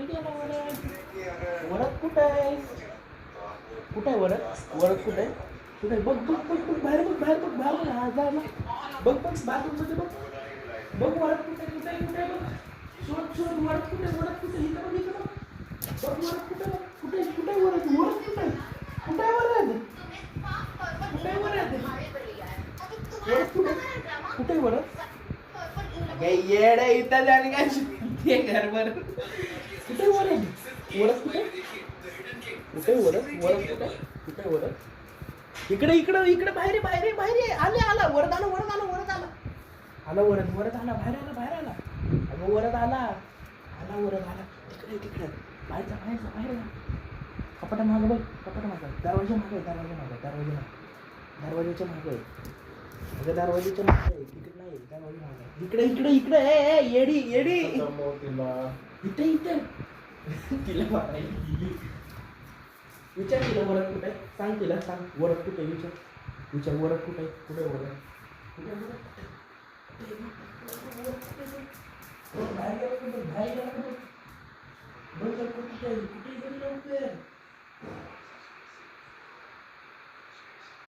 कुठे गेला वरद? वरद कुठे आहे? कुठे आहे वरद? वरद कुठे आहे? कुठे आहे? बघ बघ बघ बघ बाहेर बघ बाहेर बघ बाहेर बघ हा जा ना. बघ बघ बाथरूम मध्ये बघ. बघ वरद कुठे कुठे कुठे बघ. शोध शोध वरद कुठे वरद कुठे इथं बघ इथं बघ. बघ वरद कुठे बघ कुठे कुठे वरद वरद कुठे कुठे वरद कुठे वरद वरद कुठे कुठे वरद? येड इथं जाणे काय ते घरभर कुठे वरद वरद कुठे कुठे वरद वरद कुठे कुठे वरद इकडे इकडे इकडे बाहेर बाहेर बाहेर आले आला वरद आला वरद आला वरद आला आला वरद वरद आला बाहेर आला अगं वरद आला आला वरद आला तिकडे तिकडे बाहेरचा बाहेरचा बाहेर कपाटा मागं बघ कपाटा मागं दरवाजा मागे दरवाजाच्या मागे अगं दरवाजाच्या मागे तिकडे नाही दरवाजा मागे इकडे इकडे इकडे ए येडी येडी इथे इथे तिला मारायची विचार तिला वरद कुठे सांग तिला सांग वरद कुठे विचार वरद कुठे कुठे वरद कुठे बाहेर गेला कुठे कुठे गेली लवकर